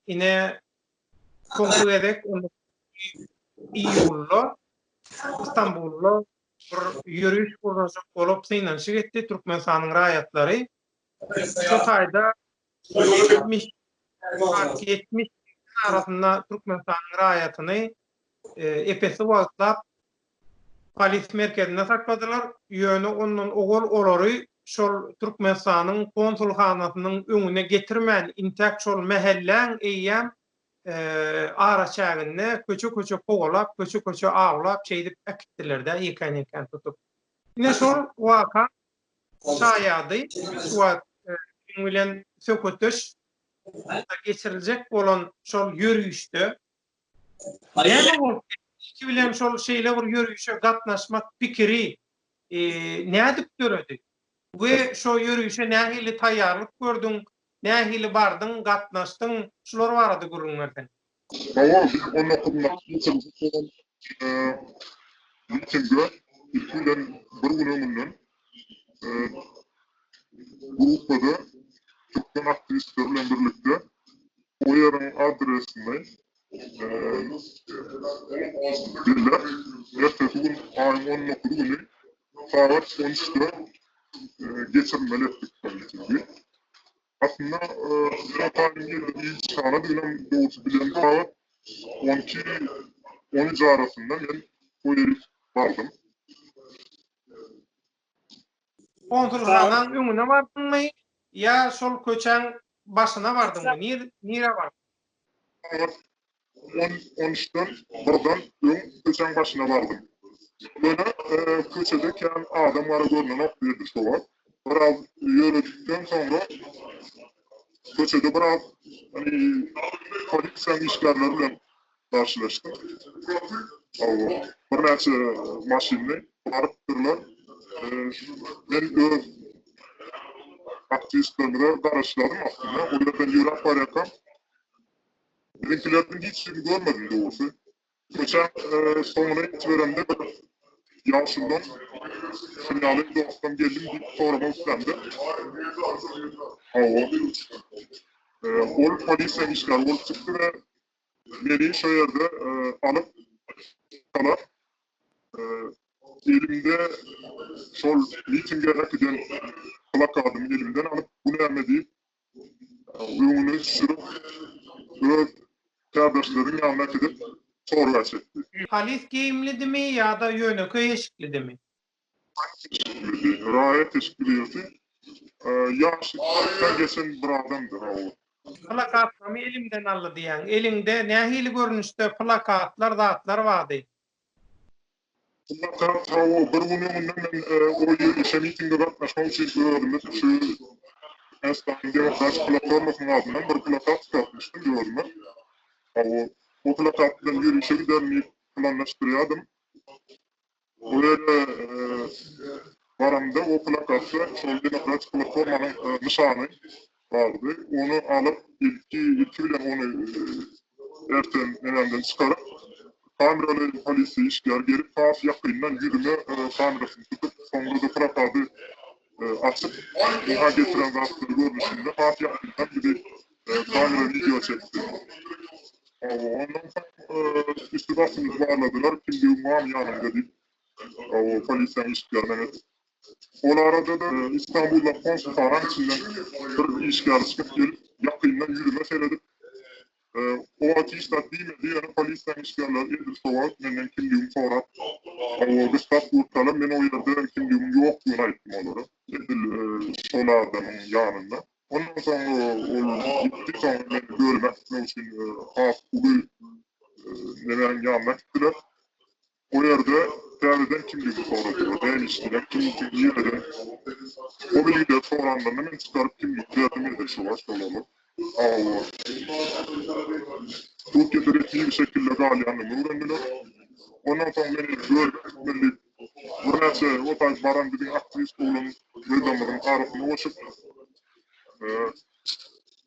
ine kontrol edek İyullu İstanbullu bir yürüyüş kuruluşu olup synanşy etdi Türkmenistanyň raýatlary. Şu taýda 70 arasında Türkmenistanyň raýatyny epesi wagtlap polis merkezine sakladylar. Ýöne ondan ogol olary şol Türkmenistanyň konsulhanasynyň öňüne getirmän intak şol mehelläň eýýäm ara çäginde köçe pogalap, köçe ağlap çeýdip akitdiler-de ýeken tutup. Ine şol waka şaýady, şu bilen sökötüş geçiriljek bolan şol yürüýüşde. Näme bolup iki bilen şol şeýle bir yürüýüşe gatnaşmak pikiri nädip göredi? We şo yürüýüşe nähili taýýarlyk gördüň? Nähili bardyň, gatnaşdyň? Şular barada gurulmadan. Tamam, ona kılmak için mitingde ilkilen bir gün ömürden gruppada Türkmen aktivistlerle birlikte o yerin adresini birler. Ertesi gün ayın 19 günü saat 13'te geçirmeli ettik mitingi. Aslında Hatay'ın ilk çağına dönem doğrusu bilen saat 12-13 arasında ben o yeri vardım. Konsulxanaň öňüne bardyňmy? Ya şol köçäň başyna bardyňmy? Nire bardym? Saat 13'ten buradan köçäň başyna bardım. Böyle köçede kän adamlara görünen okuydu şu var. Biraz yürüdükten sonra köçede biraz hani politsiýa işgärleri bilen karşılaştım. Bir näçe maşinni baryp durlar. Ben öz aktivistlerime garaşladım aslında. O yerden yürüyüp barýarkam. Bizimkilerden hiç şey görmedim doğrusu. Köçen sonuna itiverende bir yaşından sinyali dostum geldim deyip sorma üstlendi. Ol polisen işgal olup çıktı ve beni şu yerde alıp kalar. Elimde şol mitinge rakıdan plakadımı elimden alıp bunu emredeyip öňüne sürüp öz kardeşlerin yanına gidip sorga çekti. Polis giyimlidimi ya da ýöneköý eşiklidimi? Raýat teşkiliyeti yaşlıktan geçen bir adamdır o. Plakatlarımı elimden aldı diýen. Elinde nähili görünüşde plakatlar, zatlar bardy. Plakat o bir gün öňünden men o işe mitingde gatnaşmak üçin gördüm. Şu Esnafın Demokratik Platformasının adından bir plakat çıkartmıştım gördüm. O plakatdan yürüyüşe gidermeyi planlaştırıyordum. O yere varamda o plakatı Sol Demokratik Platformanın nişanı vardı. Onu alıp ilki bilen onu erten elimden çıkarıp kameralı polisi işler gelip tas yakından yürüme kamerasını tutup sonra da plakatı açıp oha getiren zatları görmüşümde tas yakından bir kamera video çekti. Ondan sonra istibasımızı bağladılar. Kimliğim var yanımda deyip polisten işgârden et. O arada da İstanbul'da konsulxananın içinden bir işgârı çıkıp gelip yakından yürüme seyredip o ateştat değmedi yani polisten işgârler edil soğuk menden kimliğimi sorap gıstat kurtalım ben o yerde kimliğim yok diye aytdım onlara. Edil sol adamın yanında. Ondan sonra o gitti sonra beni görmek için bugün neden yanına gittiler. O yerde devleden kimliğimi soradılar. Ben iştiler kimliği yerden. O bilgiler soranlarını ben çıkarıp kimlik verdim yerde şu var solalı. Türkiye'de resmi bir şekilde galiyanımı öğrendiler. Ondan sonra beni görmek, bir näçe o tarz baran bizim aktivist olan vedanların arasına koşup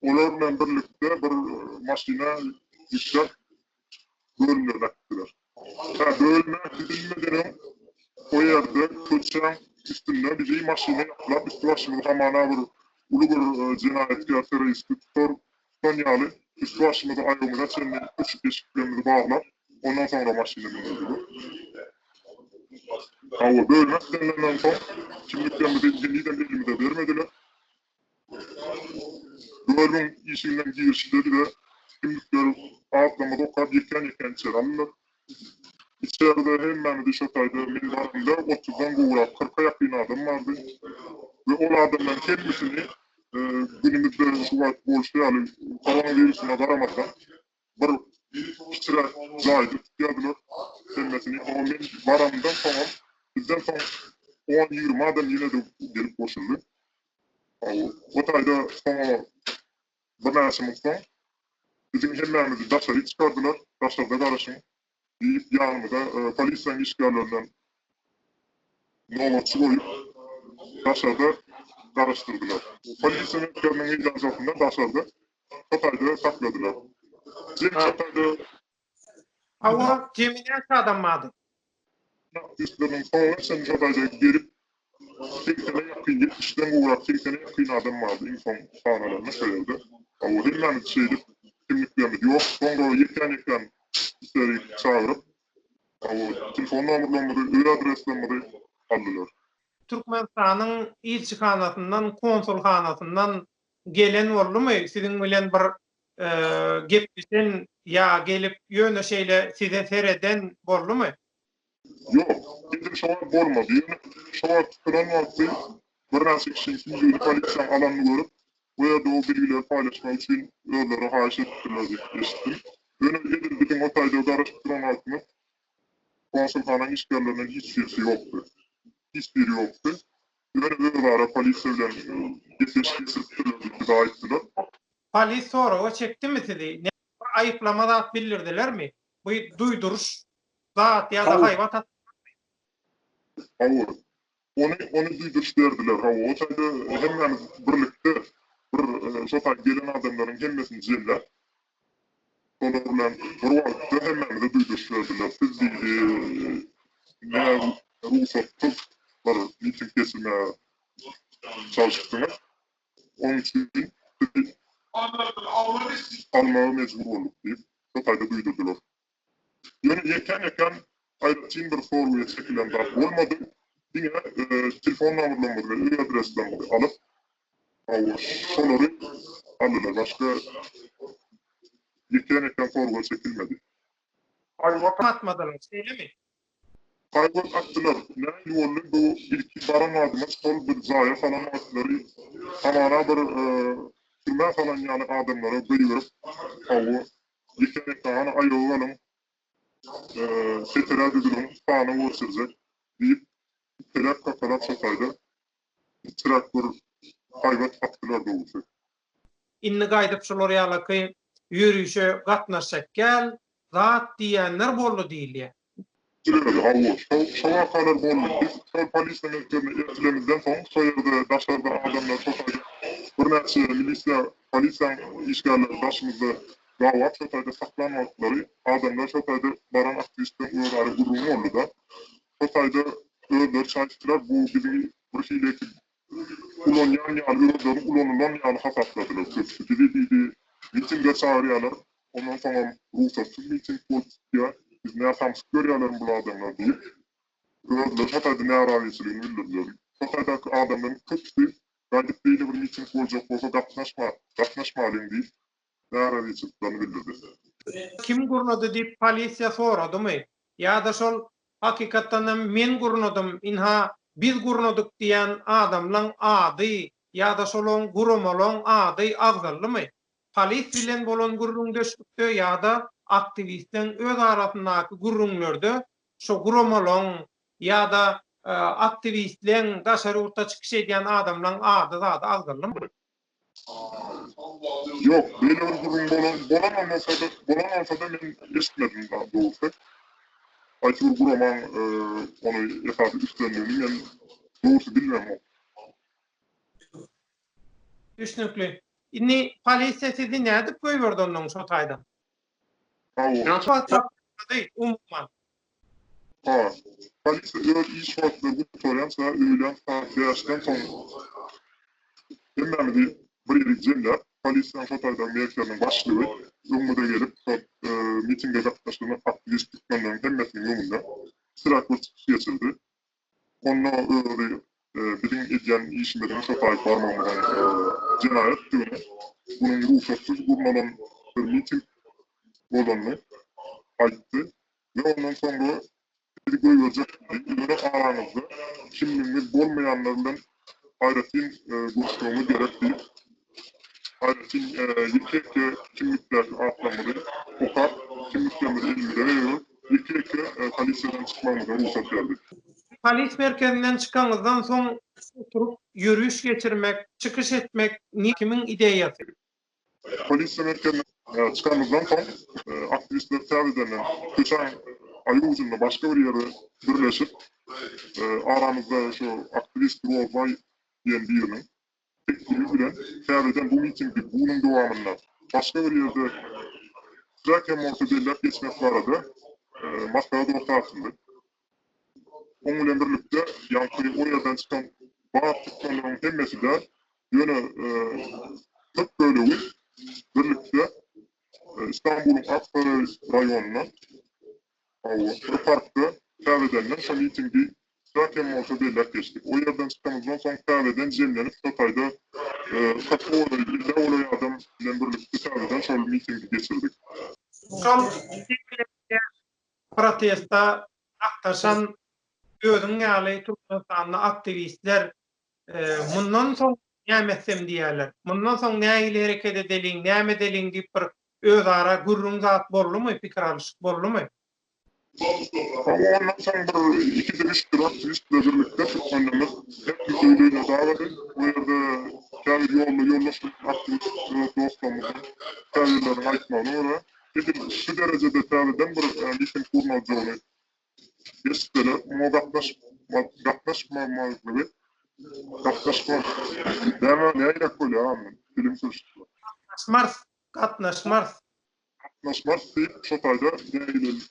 onlarla birlikte bir maşina işler bölümüne gittiler. Bölüme gidilmeden o yerde köçen üstünde bizi maşina yapıp üstü başımızı hamana bir ulu bir cinayetkar teröristi tutanyalı üst başımıza ayağımıza senin üç eşiklerimizi bağlar. Ondan sonra maşine bindirdiler. Ama böyle denilenden sonra kimliklerimizi yeniden elimize vermediler. Bölümün işinden girişleri de kimlikleri ağıtlamada o kadar yeken içeri alınır. İçeride hemen de şotayda minbarında 30'dan kuğrap 40'a yakın adam vardı. Ve o adamların kendisini günümüzde şu vakit bolşeyalı koronavirüsüne karamazdan bir iştirak zaydı tutuyordular. Kendisini o men varamdan sonra bizden sonra 10-20 adam yine de gelip koşuldu. O tayda sonra bir nasimizden bizim hemmemizi daşarı çıkardılar. Daşarda karışın. Deyip yanımıza polisten işgallerden novatçı koyup daşarda karıştırdılar. Polisin işgallerinin icazatından daşarda Hatay'da sakladılar. Hatay'da Ama cemiyet adam vardı. üstlerinin sonra sen Hatay'da gelip 80'e yakın, 70'den uğrak 80'e yakın adam vardı insan sahnelerine söyledi. Ama hemen şeydi, kimliklerimiz yok. Sonra yeken işleri çağırıp telefon numaralarını, öyle adreslerini aldılar. Türkmenistan'ın ilçihanasından, konsulhanasından gelen oldu mu? Sizin bilen bir gepleşen ya gelip yönü şeyle size sereden oldu mu? Yok, gidip şova olmadı. Yani şova tutulan vakti bir nasıl kişinin polisin alanını görüp bu ya da o bilgileri paylaşmak için öğlere haşa tuttular diye işittim. Öyle gidip bütün o tayda karıştıran altını konsulhananın işgallerinin hiç sesi yoktu. Hiçbiri yoktu. Böyle ara polislerden geçiştirip ettiler. Polis sonra o çekti mi sizi? Ne ayıplama da bildirdiler mi? Bu duyduruş zat ya da hayvat at. Ama onu duyduruş verdiler. O tayda hemen birlikte bir sofa gelen adamların gelmesini ziller. Onlarla bir vakti hemen de duyduruş verdiler. Siz ne ruhsattık var miting kesilmeye çalıştınız. Onun için almaya mecbur olduk deyip Hatay'da duydurdular. Yani yeken ayrıca bir soruya çekilen daha olmadı. Yine telefon numaralarını ve adreslerini alıp soruları aldılar. Başka yeken soruya çekilmedi. Hayvat atmadılar, öyle mi? Hayvan attılar. Ne yolun bu ilk baran adımız sol bir zaya falan attıları. Tamana bir sürme falan yani adımları buyurup avu yeken ayağı alın setera düdürün sağına vursurzak deyip telak kakarak sataydı. Traktör hayvan attılar doğrusu. İnni gaýdyp şolar ýalyky yürüýüşe gatnaşak gel, zat diýenler boldy diýilýär. Şova kadar boldu. Biz polis emeklerini etilemizden sonra soyarda, daşlarda adamlar sotaydı. Bir näçe milisiya, polisan işgalleri başımızda gawap sotayda saklanmakları, adamlar sotayda baran aktivistlerin öğrari gurumu oldu da. Sotayda öğrler çayçılar bu bizim bir şeyleki ulonyan yani öğrlerin ulonundan yani hasapladılar. Köpsü dedi, mitinge çağırıyorlar. Ondan sonra ruhsatsız miting politikiya. Biz ne yapamız görüyorlar bu adamlar deyip öğrendiler. Hatay'da ne araviyesiliğini bildirdiler. Hatay'daki adamların kötüsü gayet değil bir miting olacak olsa katnaşmalıyım deyip ne araviyesiliğini bildirdi. Kim gurnadı deyip polisiya sorady mı? Ya da şol hakikatdan men gurnadym, inha biz gurnadyk diýen adamlaň ady ya da şolon gurumalaň ady agzally mı? Polis bilen bolan gurrundeşlikde ya da aktivistden öz arasyndaky gurrunlerde şo gurumalaň ya da aktivistleň daşary urta çykyş edýän adamlaň ady zady agzally mı? Yok, böyle bir durum bolan olmasa da ben eşitmedim daha doğrusu. Ayşur Guraman onu efendim üstlendiğini ben doğrusu bilmem o. Düşünükli. Inni polisiya sizi näde goýberdi onuň şo taýda? Umman. Polis iş vakti bu soruyansa öğlen saat 5'ten sonra hemen bir yeri cemle polisiýanyň şotaýdan merkeziniň başlygy öňüme gelip mitinge gatnaşan aktivistlerden hemmesiniň öňünde sıraky çykyş geçirdi. Onu birin edýän işimden şotaý barmagyň cinayet türüne bunun ruhsatsız gurnalan bir miting bolanny aýtdy ve ondan sonra bir goýjak ýöne aranızda kimliğiniz bolmayanlar bilen aýratyn görüşmemiz gerek diýip aýratyn ýekeke kimlikler atlamady okap kimliklerimizi elimize veriyor ýekeke polisiýadan çykmamyza ruhsat berdi. Polis merkezinden çıkanızdan soň oturup yürüyüş geçirmek, çıkış etmek kimin ideýasy? Polisiýa merkezinden çıkanımızdan soň aktivistler täzeden köçen ayı ucunda başka bir yere birleşip aramızda şu aktivist Rozay diyen birinin teklifi bilen täzeden bu mitingi bunun dowamında başka bir yerde Trakya mortadellap geçmek barada masada ortasynda. Onun bilen birlikde yankı o yerden çıkan bazı çıkanların hemmesi de yöne tıp bölüğü birlikte İstanbul'un Aksaray rayonuna o parkta täzeden şu mitingi Trakya mortadellap geçtik. O yerden çıkanımızdan soň täzeden jemlenip şotaýda katgory adam bilen birlikte täzeden şol mitingi geçirdik. Şol protesta aktaşan özüň ýaly Türkmenistanyň aktivistler mundan soň nämesem diýerler. Mundan soň näme hereket edeliň, näme edeliň diýip bir özara gurrun zat boldymy, pikir alışyk boldymy? Ondan sonra iki de üç aktivistle birlikte Türkmenlerimiz hep müdürlüğüne davet edip bu yerde kendi yollaşıp aktivist dostlarımızın kendilerine aitmanı oraya dedim şu derecede täzeden bir miting kurnalacağını geçtiler. Ama gatnaşma ne ayak böyle ama film sürüştüler. Gatnaşmaz deyip şotaýda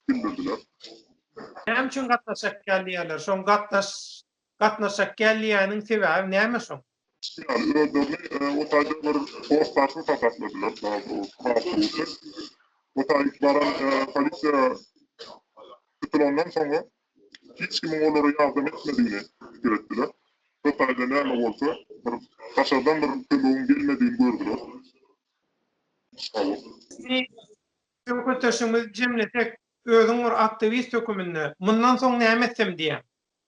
bildirdiler. Hem için gatnaşak gelýärler? Şoň gatnaşak gelýäniň sebebi näme şoň? Yani öldürmeyi o taýda bir postlarını tasakladılar. Daha doğrusu. O taýda baran polisiýa tutulandan sonra hiç kimin onlara yardım etmediğini fikir ettiler. O taýda näme bolsa bir taşadan bir kömeğin gelmediğini gördüler. Köpüteşimiz cemletek özüň bir aktivist höküminde mundan soň näme etsem diýen.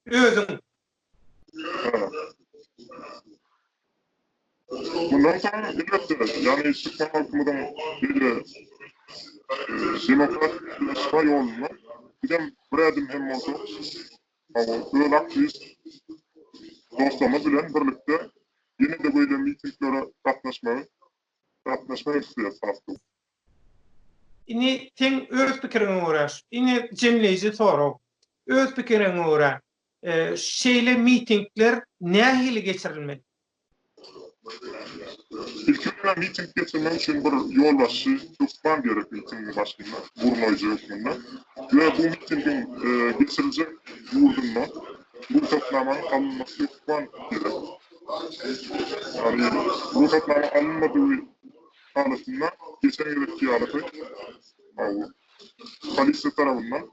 Özüň. Bundan sonra elbette yani Türkmen halkımızın bir demokratlaşma yoluna giden bir adım hem olsa böyle aktivist dostlarımız bilen birlikte yine de böyle mitinglere katnaşma ihtiyacı sarstı. Ini teň öz pikiriňe görä, ini jemleýici sorag. Öz pikiriňe görä, şeýle mitingler nähili geçirilmeli? İlkinde miting geçirmek için bir yol başı tutman gerek mitingin başında, Burnoycu hükmünde. Ve bu mitingin geçirilecek yurdunda bu toplamanın alınması tutman gerek. Yani bu toplamanın alınmadığı halatında geçen gerektiği halatı polisiýa tarapyndan